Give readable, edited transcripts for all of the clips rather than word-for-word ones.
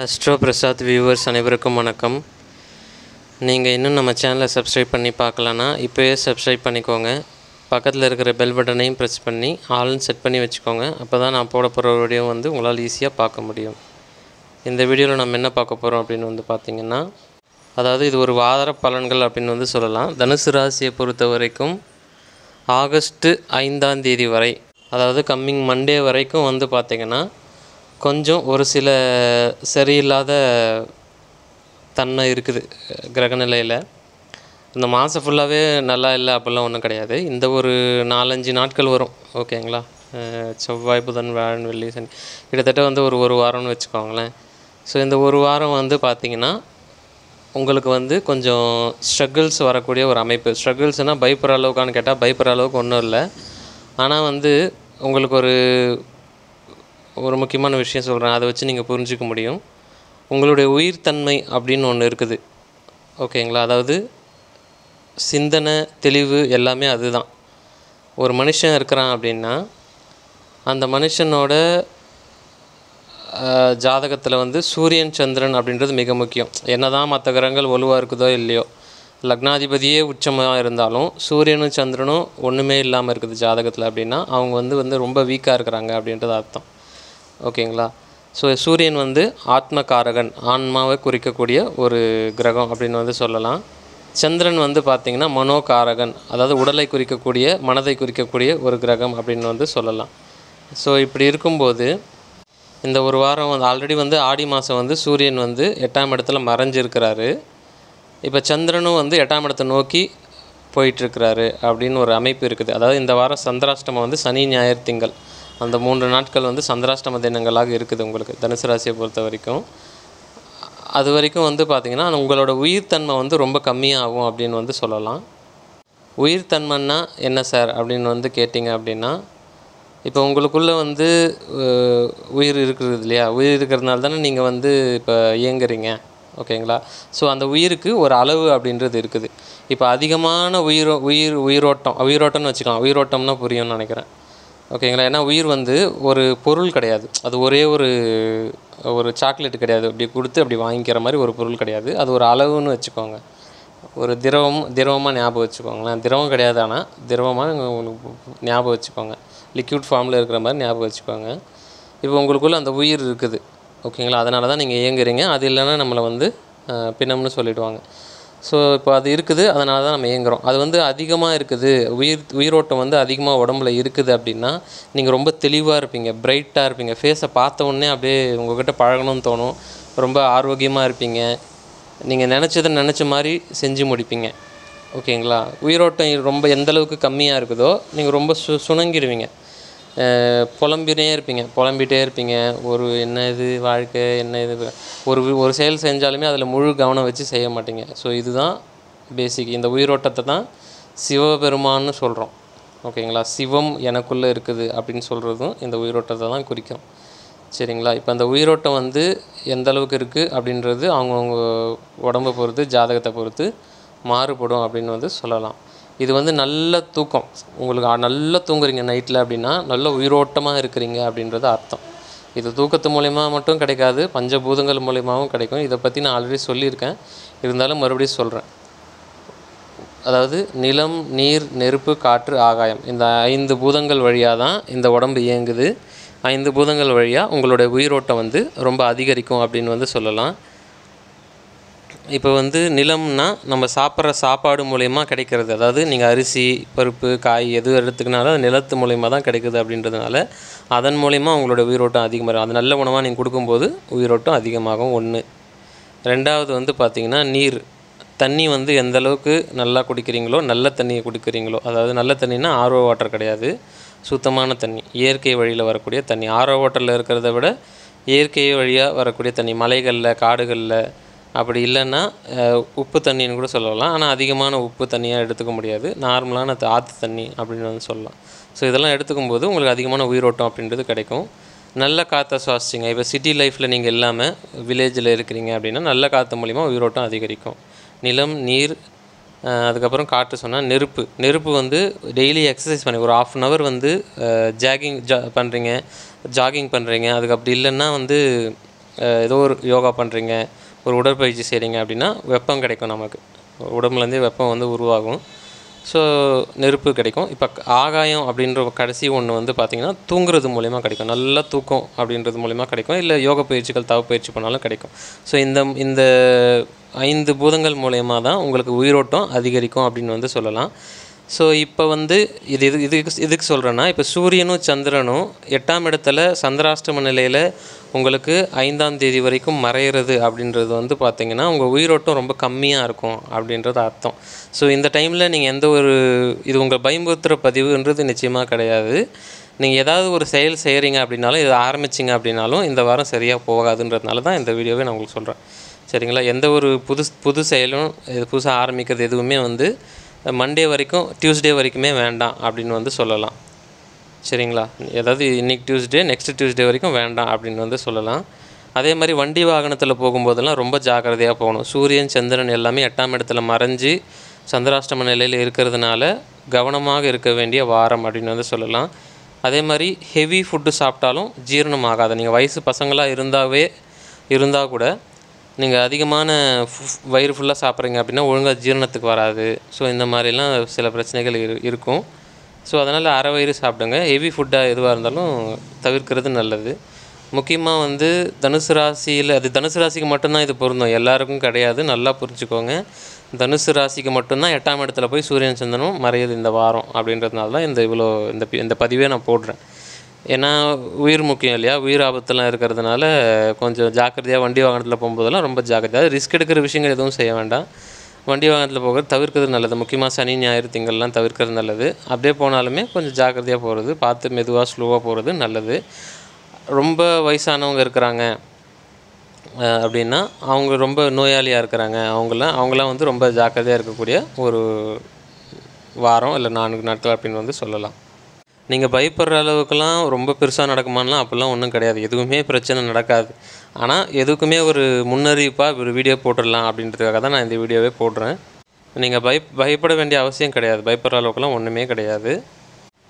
Astro Prasad viewers அனைவருக்கும் வணக்கம். நீங்கள் இன்னும் நம்ம சேனலை சப்ஸ்கிரைப் பண்ணி பார்க்கலன்னா இப்போயே சப்ஸ்கிரைப் பண்ணிக்கோங்க. பக்கத்தில் இருக்கிற பெல் பட்டனையும் ப்ரெஸ் பண்ணி ஆல்னு செட் பண்ணி வச்சுக்கோங்க. அப்போ தான் நான் போட போகிற வீடியோ உங்களால் ஈஸியாக பார்க்க முடியும். இந்த வீடியோவில் நம்ம என்ன பார்க்க போகிறோம் அப்படின்னு பார்த்திங்கன்னா, அதாவது இது ஒரு வார பலன்கள் அப்படின்னு சொல்லலாம். தனுசு ராசியை பொறுத்த வரைக்கும் ஆகஸ்ட்டு 5ஆம் தேதி வரை, அதாவது கம்மிங் மண்டே வரைக்கும் பார்த்திங்கன்னா கொஞ்சம் ஒரு சில சரியில்லாத தன்மை இருக்குது கிரகநிலையில். இந்த மாதம் ஃபுல்லாகவே நல்லா இல்லை அப்படிலாம் ஒன்றும் கிடையாது. இந்த ஒரு 4-5 நாட்கள் வரும், ஓகேங்களா. செவ்வாய், புதன், வியாழன், வெள்ளி, சனி, கிட்டத்தட்ட ஒரு வாரம்னு வச்சுக்கோங்களேன். ஸோ இந்த ஒரு வாரம் பார்த்திங்கன்னா உங்களுக்கு கொஞ்சம் ஸ்ட்ரகிள்ஸ் வரக்கூடிய ஒரு அமைப்பு. ஸ்ட்ரகிள்ஸ்னால் பயப்படுற அளவுக்கானு கேட்டால் பயப்படுற அளவுக்கு ஒன்றும் இல்லை. ஆனால் உங்களுக்கு ஒரு முக்கியமான விஷயம் சொல்கிறேன், அதை வச்சு நீங்கள் புரிஞ்சிக்க முடியும். உங்களுடைய உயிர்த்தன்மை அப்படின்னு ஒன்று இருக்குது, ஓகேங்களா. அதாவது சிந்தனை, தெளிவு எல்லாமே அதுதான். ஒரு மனுஷன் இருக்கிறான் அப்படின்னா அந்த மனுஷனோட ஜாதகத்தில் சூரியன், சந்திரன் அப்படின்றது மிக முக்கியம். என்ன தான் மற்ற கிரகங்கள் வலுவாக இருக்குதோ இல்லையோ, லக்னாதிபதியே உச்சமாக இருந்தாலும் சூரியனும் சந்திரனும் ஒன்றுமே இல்லாமல் இருக்குது ஜாதகத்தில் அப்படின்னா அவங்க ரொம்ப வீக்காக இருக்கிறாங்க அப்படின்றது அர்த்தம், ஓகேங்களா. ஸோ சூரியன் ஆத்மகாரகன், ஆன்மாவை குறிக்கக்கூடிய ஒரு கிரகம் அப்படின்னு சொல்லலாம். சந்திரன் பார்த்திங்கன்னா மனோகாரகன், அதாவது உடலை குறிக்கக்கூடிய, மனதை குறிக்கக்கூடிய ஒரு கிரகம் அப்படின்னு சொல்லலாம். ஸோ இப்படி இருக்கும்போது இந்த ஒரு வாரம் ஆல்ரெடி ஆடி மாதம் சூரியன் 8ஆம் இடத்துல மறைஞ்சிருக்கிறாரு. இப்போ சந்திரனும் 8ஆம் இடத்தை நோக்கி போயிட்டுருக்கிறாரு அப்படின்னு ஒரு அமைப்பு இருக்குது. அதாவது இந்த வாரம் சந்திராஷ்டமம் சனி, ஞாயிறு, திங்கள், அந்த 3 நாட்கள் சந்திராஷ்டம தினங்களாக இருக்குது உங்களுக்கு தனுசு ராசியை பொறுத்த வரைக்கும். அது வரைக்கும் பார்த்திங்கன்னா உங்களோட உயிர்த்தன்மை ரொம்ப கம்மியாகும் அப்படின்னு சொல்லலாம். உயிர்த்தன்மைன்னா என்ன சார் அப்படின்னு கேட்டிங்க அப்படின்னா, இப்போ உங்களுக்குள்ளே உயிர் இருக்கிறது இல்லையா, உயிர் இருக்கிறதுனால தானே நீங்கள் இப்போ இயங்குறீங்க, ஓகேங்களா. ஸோ அந்த உயிருக்கு ஒரு அளவு அப்படின்றது இருக்குது. இப்போ அதிகமான உயிரோட்டம்னு வச்சுக்கலாம். உயிரோட்டம்னா புரியும்னு நினைக்கிறேன், ஓகேங்களா. ஏன்னா உயிர் ஒரு பொருள் கிடையாது. அது ஒரே ஒரு சாக்லேட் கிடையாது, அப்படி கொடுத்து அப்படி வாங்கிக்கிற மாதிரி ஒரு பொருள் கிடையாது. அது ஒரு அளவுன்னு வச்சுக்கோங்க. ஒரு திரவமாக ஞாபகம் வச்சுக்கோங்களேன். திரவம் கிடையாது, ஆனால் திரவமாக உங்களுக்கு ஞாபகம் வச்சுக்கோங்க. லிக்விட் ஃபார்மில் இருக்கிற மாதிரி ஞாபகம் வச்சுக்கோங்க. இப்போ உங்களுக்குள்ளே அந்த உயிர் இருக்குது, ஓகேங்களா. அதனால தான் நீங்கள் இயங்குறீங்க. அது இல்லைன்னா நம்மளை பிணம்னு சொல்லிவிடுவாங்க. ஸோ இப்போ அது இருக்குது, அதனால தான் நம்ம இயங்குகிறோம். அது அதிகமாக இருக்குது, உயிரோட்டம் அதிகமாக உடம்புல இருக்குது அப்படின்னா நீங்கள் ரொம்ப தெளிவாக இருப்பீங்க, பிரைட்டாக இருப்பீங்க. ஃபேஸை பார்த்த உடனே அப்படியே உங்கள்கிட்ட பழகணும்னு தோணும். ரொம்ப ஆரோக்கியமாக இருப்பீங்க. நீங்கள் நினச்ச மாதிரி செஞ்சு முடிப்பீங்க, ஓகேங்களா. உயிரோட்டம் ரொம்ப எந்தளவுக்கு கம்மியாக இருக்குதோ நீங்கள் ரொம்ப சுணங்கிடுவீங்க. புலம்பிகிட்டே இருப்பீங்க. என்ன இது வாழ்க்கை, என்ன இது, ஒரு செயல் செஞ்சாலுமே அதில் முழு கவனம் வச்சு செய்ய மாட்டீங்க. ஸோ இதுதான் பேசிக். இந்த உயிரோட்டத்தை தான் சிவபெருமான்னு சொல்கிறோம், ஓகேங்களா. சிவம் எனக்குள்ளே இருக்குது அப்படின்னு சொல்கிறதும் இந்த உயிரோட்டத்தை தான் குறிக்கும், சரிங்களா. இப்போ அந்த உயிரோட்டம் எந்த அளவுக்கு இருக்குது அப்படின்றது அவங்கவுங்க உடம்பை பொறுத்து, ஜாதகத்தை பொறுத்து மாறுபடும் அப்படின்னு சொல்லலாம். இது நல்ல தூக்கம், உங்களுக்கு நல்லா தூங்குறீங்க நைட்டில் அப்படின்னா நல்ல உயிரோட்டமாக இருக்கிறீங்க அப்படின்றது அர்த்தம். இது தூக்கத்து மூலயமா மட்டும் கிடைக்காது, பஞ்சபூதங்கள் மூலயமாவும் கிடைக்கும். இதை பற்றி நான் ஆல்ரெடி சொல்லியிருக்கேன், இருந்தாலும் மறுபடியும் சொல்கிறேன். அதாவது நிலம், நீர், நெருப்பு, காற்று, ஆகாயம், இந்த 5 பூதங்கள் வழியாக தான் இந்த உடம்பு இயங்குது. 5 பூதங்கள் வழியாக உங்களுடைய உயிரோட்டம் ரொம்ப அதிகரிக்கும் அப்படின்னு சொல்லலாம். இப்போ நிலம்னா நம்ம சாப்பிட்ற சாப்பாடு மூலயமா கிடைக்கிறது. அதாவது நீங்கள் அரிசி, பருப்பு, காய் எது எடுத்துக்கினாலும் அது நிலத்து மூலயமா தான் கிடைக்குது அப்படின்றதுனால அதன் மூலயமா உங்களோட உயிரோட்டம் அதிகமாக. அது நல்ல உணவாக நீங்கள் கொடுக்கும்போது உயிரோட்டம் அதிகமாகும். 1. 2வது பார்த்திங்கன்னா நீர், தண்ணி எந்த அளவுக்கு நல்லா குடிக்கிறீங்களோ, நல்ல தண்ணியை குடிக்கிறீங்களோ, அதாவது நல்ல தண்ணினா ஆர்ஓ வாட்டர் கிடையாது, சுத்தமான தண்ணி, இயற்கை வழியில் வரக்கூடிய தண்ணி. ஆர்ஓ வாட்டரில் இருக்கிறத விட இயற்கை வழியாக வரக்கூடிய தண்ணி, மலைகளில், காடுகளில், அப்படி இல்லைன்னா உப்பு தண்ணின்னு கூட சொல்லலாம். ஆனால் அதிகமான உப்பு தண்ணியாக எடுத்துக்க முடியாது, நார்மலான ஆற்று தண்ணி அப்படின்னு சொல்லலாம். ஸோ இதெல்லாம் எடுத்துக்கும்போது உங்களுக்கு அதிகமான உயிரோட்டம் அப்படின்றது கிடைக்கும். நல்ல காற்றை சுவாசிச்சிங்க. இப்போ சிட்டி லைஃப்பில் நீங்கள் இல்லாமல் வில்லேஜில் இருக்கிறீங்க அப்படின்னா நல்ல காற்று மூலிமா உயிரோட்டம் அதிகரிக்கும். நிலம், நீர், அதுக்கப்புறம் காற்று சொன்னால் நெருப்பு டெய்லி எக்ஸசைஸ் பண்ணி ஒரு 1/2 hour ஜாகிங் பண்ணுறீங்க, அதுக்கு அப்படி இல்லைன்னா ஏதோ ஒரு யோகா பண்ணுறீங்க, ஒரு உடற்பயிற்சி செய்கிறீங்க அப்படின்னா வெப்பம் கிடைக்கும் நமக்கு. உடம்புலேருந்தே வெப்பம் வந்து உருவாகும். ஸோ நெருப்பு கிடைக்கும். இப்போ ஆகாயம் அப்படின்ற கடைசி ஒன்று வந்து பார்த்திங்கன்னா தூங்குறது மூலிமா கிடைக்கும். நல்லா தூக்கம் அப்படின்றது மூலிமா கிடைக்கும். இல்லை யோக பயிற்சிகள் பயிற்சி பண்ணாலும் கிடைக்கும். ஸோ இந்த 5 பூதங்கள் மூலயமா தான் உங்களுக்கு உயிரோட்டம் அதிகரிக்கும் அப்படின்னு வந்து சொல்லலாம். ஸோ இப்போ வந்து இதுக்கு சொல்கிறேன்னா, இப்போ சூரியனும் சந்திரனும் 8ஆம் இடத்துல சந்திராஷ்டம நிலையில் உங்களுக்கு 5ஆம் தேதி வரைக்கும் மறையிறது அப்படின்றது வந்து பார்த்திங்கன்னா உங்கள் உயிரோட்டம் ரொம்ப கம்மியாக இருக்கும் அப்படின்றது அர்த்தம். ஸோ இந்த டைமில் நீங்கள் எந்த ஒரு இது உங்கள் பயமுறுத்துகிற பதிவுன்றது நிச்சயமாக கிடையாது. நீங்கள் ஏதாவது ஒரு செயல் செய்கிறீங்க அப்படின்னாலும், இதை ஆரம்பிச்சிங்க அப்படின்னாலும் இந்த வாரம் சரியாக போகாதுன்றதுனால தான் இந்த வீடியோவை நான் உங்களுக்கு சொல்கிறேன். சரிங்களா? எந்த ஒரு புது செயலும் புதுசாக ஆரம்பிக்கிறது எதுவுமே வந்து மண்டே வரைக்கும் டியூஸ்டே வரைக்குமே வேண்டாம் அப்படின்னு வந்து சொல்லலாம். சரிங்களா? ஏதாவது இன்றைக்கி டியூஸ்டே நெக்ஸ்ட் டியூஸ்டே வரைக்கும் வேண்டாம் அப்படின்னு வந்து சொல்லலாம். அதே மாதிரி வண்டி வாகனத்தில் போகும்போதெல்லாம் ரொம்ப ஜாக்கிரதையாக போகணும். சூரியன் சந்திரன் எல்லாமே 8ஆம் இடத்துல மறைஞ்சு சந்திராஷ்டம நிலையில் இருக்கிறதுனால கவனமாக இருக்க வேண்டிய வாரம் அப்படின்னு வந்து சொல்லலாம். அதே மாதிரி ஹெவி ஃபுட்டு சாப்பிட்டாலும் ஜீரணம் ஆகாது. நீங்கள் வயசு பசங்களாக இருந்தால் கூட நீங்கள் அதிகமான வயிறு ஃபுல்லாக சாப்பிட்றீங்க அப்படின்னா ஒழுங்காக ஜீரணத்துக்கு வராது. ஸோ இந்த மாதிரிலாம் சில பிரச்சனைகள் இருக்கும். ஸோ அதனால் அரை வயிறு சாப்பிடுங்க. ஹெவி ஃபுட்டாக எதுவாக இருந்தாலும் தவிர்க்கிறது நல்லது. முக்கியமாக வந்து தனுசு ராசிக்கு மட்டும்தான் இது பொருந்தும், எல்லாருக்கும் கிடையாது. நல்லா புரிஞ்சுக்கோங்க. தனுசு ராசிக்கு மட்டும்தான் 8ஆம் இடத்துல போய் சூரியன் சந்திரனும் மறையுது இந்த வாரம் அப்படின்றதுனால தான் இந்த பதிவே நான் போடுறேன். ஏன்னா உயிர் முக்கியம் இல்லையா? உயிர் ஆபத்தெல்லாம் இருக்கிறதுனால கொஞ்சம் ஜாக்கிரதையாக வண்டி வாகனத்தில் போகும்போதெல்லாம் ரொம்ப ஜாக்கிரதையாக ரிஸ்க் எடுக்கிற விஷயங்கள் எதுவும் செய்ய வேண்டாம். வண்டி வாகனத்தில் போகிறது தவிர்க்கிறது நல்லது. முக்கியமாக சனி ஞாயிறு திங்கள்லாம் தவிர்க்கிறது நல்லது. அப்படியே போனாலுமே கொஞ்சம் ஜாக்கிரதையாக போகிறது, பார்த்து மெதுவாக ஸ்லோவாக போகிறது நல்லது. ரொம்ப வயசானவங்க இருக்கிறாங்க அப்படின்னா, அவங்க ரொம்ப நோயாளியாக இருக்கிறாங்க, அவங்களாம் வந்து ரொம்ப ஜாக்கிரதையாக இருக்கக்கூடிய ஒரு வாரம் இல்லை 4 நாட்கள் அப்படின்னு வந்து சொல்லலாம். நீங்கள் பயப்படுற அளவுக்குலாம் ரொம்ப பெருசாக நடக்குமான்லாம் அப்படிலாம் ஒன்றும் கிடையாது. எதுவுமே பிரச்சனை நடக்காது. ஆனால் எதுக்குமே ஒரு முன்னறிவிப்பாக ஒரு வீடியோ போட்டுடலாம் அப்படின்றதுக்காக தான் நான் இந்த வீடியோவே போடுறேன். நீங்கள் பயப்பட வேண்டிய அவசியம் கிடையாது. பயப்படுற அளவுக்குலாம் ஒன்றுமே கிடையாது.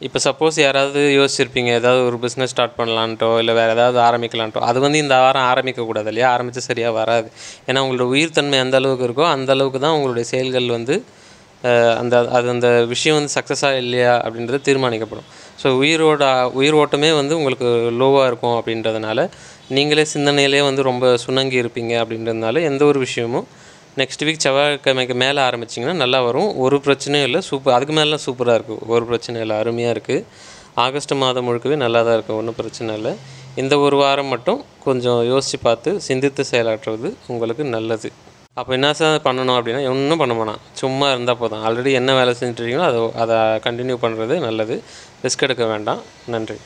இப்போ சப்போஸ் யாராவது யோசிச்சிருப்பீங்க, ஏதாவது ஒரு பிஸ்னஸ் ஸ்டார்ட் பண்ணலான்ட்டோ இல்லை வேறு ஏதாவது ஆரம்பிக்கலான்ட்டோ, அது வந்து இந்த வாரம் ஆரம்பிக்கக்கூடாது இல்லையா? ஆரம்பித்தா சரியாக வராது. ஏன்னா உங்களோட உயிர்த்தன்மை எந்த அளவுக்கு இருக்கோ அந்த அளவுக்கு தான் உங்களுடைய செயல்கள் வந்து அந்த விஷயம் வந்து சக்ஸஸாக இல்லையா அப்படின்றது தீர்மானிக்கப்படும். ஸோ உயிர் ஓட்டமே வந்து உங்களுக்கு லோவாக இருக்கும் அப்படின்றதுனால, நீங்களே சிந்தனையிலே வந்து ரொம்ப சுணங்கி இருப்பீங்க அப்படின்றதுனால, எந்த ஒரு விஷயமும் நெக்ஸ்ட் வீக் செவ்வாய்க்கிழமைக்கு மேலே ஆரம்பிச்சிங்கன்னா நல்லா வரும். ஒரு பிரச்சனையும் இல்லை. அதுக்கு மேலாம் சூப்பராக இருக்குது. ஒரு பிரச்சனை இல்லை, அருமையாக இருக்குது. ஆகஸ்ட் மாதம் முழுக்கவே நல்லா தான் இருக்குது, ஒன்றும் பிரச்சனை இல்லை. இந்த ஒரு வாரம் மட்டும் கொஞ்சம் யோசித்து பார்த்து சிந்தித்து செயலாற்றுவது உங்களுக்கு நல்லது. அப்போ என்ன பண்ணணும் அப்படின்னா, ஒன்றும் பண்ண வேணாம், சும்மா இருந்தால் போதும். ஆல்ரெடி என்ன வேலை செஞ்சுட்ருக்கீங்களோ அதை கண்டினியூ பண்ணுறது நல்லது. ரிஸ்க் எடுக்க வேண்டாம். நன்றி.